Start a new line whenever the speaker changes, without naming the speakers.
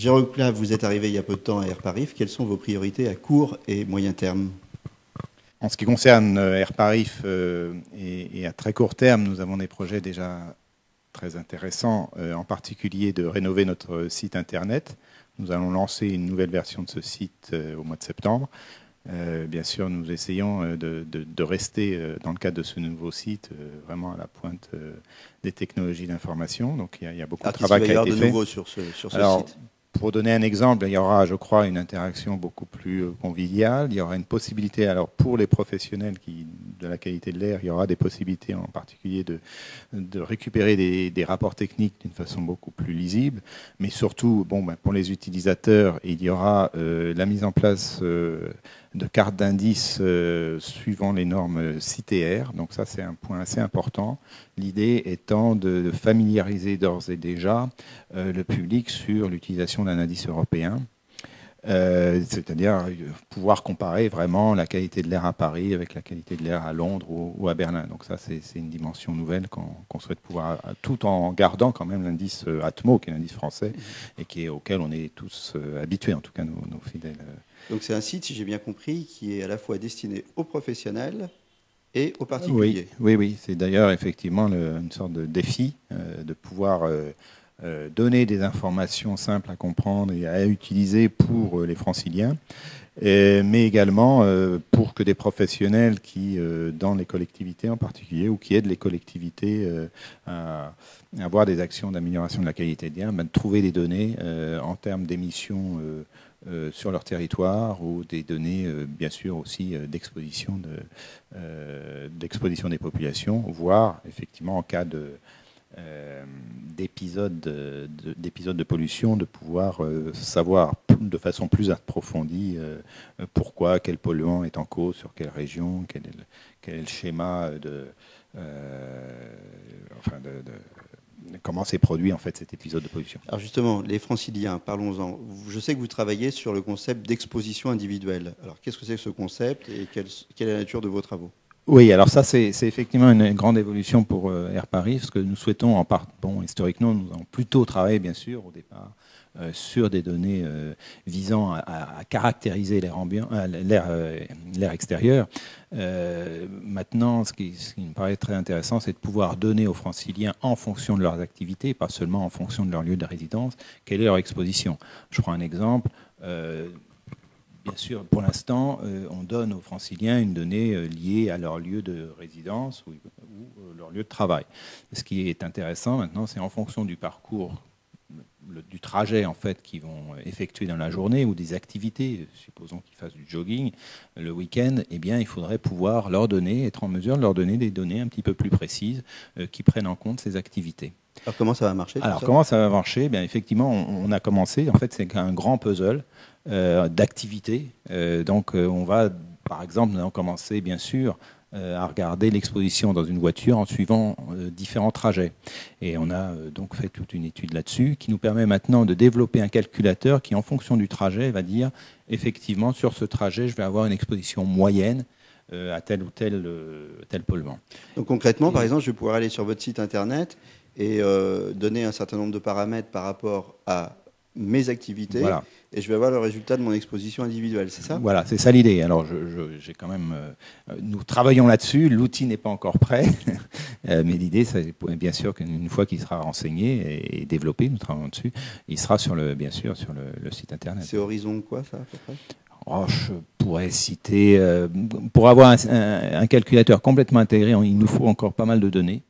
Jérôme Pla, vous êtes arrivé il y a peu de temps à Airparif. Quelles sont vos priorités à court et moyen terme?
En ce qui concerne Airparif et à très court terme, nous avons des projets déjà très intéressants, en particulier de rénover notre site internet. Nous allons lancer une nouvelle version de ce site au mois de septembre. Bien sûr, nous essayons de rester, dans le cadre de ce nouveau site, vraiment à la pointe des technologies d'information. Donc il y a beaucoup de travail qui a été fait.
De nouveau sur ce site.
Pour donner un exemple, il y aura, je crois, une interaction beaucoup plus conviviale. Il y aura une possibilité, alors pour les professionnels de la qualité de l'air, il y aura des possibilités en particulier de récupérer des rapports techniques d'une façon beaucoup plus lisible. Mais surtout, pour les utilisateurs, il y aura la mise en place de cartes d'indices suivant les normes CITR. Donc ça, c'est un point assez important. L'idée étant de familiariser d'ores et déjà le public sur l'utilisation d'un indice européen, c'est-à-dire pouvoir comparer vraiment la qualité de l'air à Paris avec la qualité de l'air à Londres ou à Berlin. Donc ça, c'est une dimension nouvelle qu'on souhaite pouvoir, tout en gardant quand même l'indice Atmo, qui est l'indice français, et auquel on est tous habitués, en tout cas nos fidèles.
Donc c'est un site, si j'ai bien compris, qui est à la fois destiné aux professionnels et aux particuliers.
Oui. C'est d'ailleurs effectivement une sorte de défi de pouvoir donner des informations simples à comprendre et à utiliser pour les franciliens, mais également pour que des professionnels qui, dans les collectivités en particulier, ou qui aident les collectivités à avoir des actions d'amélioration de la qualité de l'air, trouver des données en termes d'émissions sur leur territoire, ou des données bien sûr aussi d'exposition des populations, voire effectivement en cas d'épisodes de pollution, de pouvoir savoir de façon plus approfondie pourquoi, quel polluant est en cause, sur quelle région, quel est le schéma comment s'est produit en fait cet épisode de pollution.
Alors justement, les franciliens, parlons-en. Je sais que vous travaillez sur le concept d'exposition individuelle. Alors qu'est-ce que c'est que ce concept et quelle est la nature de vos travaux?
Oui, alors ça c'est effectivement une grande évolution pour Airparif, parce que nous souhaitons, historiquement, nous avons plutôt travaillé bien sûr au départ sur des données visant à caractériser l'air extérieur. Maintenant, ce qui me paraît très intéressant, c'est de pouvoir donner aux franciliens, en fonction de leurs activités, pas seulement en fonction de leur lieu de résidence, quelle est leur exposition. Je prends un exemple. Bien sûr, pour l'instant, on donne aux franciliens une donnée liée à leur lieu de résidence ou leur lieu de travail. Ce qui est intéressant maintenant, c'est en fonction du parcours, du trajet en fait qu'ils vont effectuer dans la journée, ou des activités, supposons qu'ils fassent du jogging le week-end, eh bien il faudrait pouvoir être en mesure de leur donner des données un petit peu plus précises qui prennent en compte ces activités.
Alors comment ça va marcher?
Comment ça va marcher? Bien, effectivement, on a commencé, en fait c'est un grand puzzle d'activités. Donc on va, par exemple, nous allons commencer bien sûr à regarder l'exposition dans une voiture en suivant différents trajets. Et on a donc fait toute une étude là-dessus qui nous permet maintenant de développer un calculateur qui, en fonction du trajet, va dire effectivement sur ce trajet, je vais avoir une exposition moyenne à tel ou tel polluant.
Donc concrètement, par exemple, je vais pouvoir aller sur votre site internet et donner un certain nombre de paramètres par rapport à mes activités, voilà. Et je vais avoir le résultat de mon exposition individuelle, c'est ça?
Voilà, c'est ça l'idée. Alors, j'ai quand même, nous travaillons là-dessus. L'outil n'est pas encore prêt, mais l'idée, c'est bien sûr qu'une fois qu'il sera renseigné et développé, nous travaillons dessus, il sera bien sûr sur le site internet.
C'est horizon quoi, ça, à peu près?
Je pourrais citer, pour avoir un calculateur complètement intégré, il nous faut encore pas mal de données.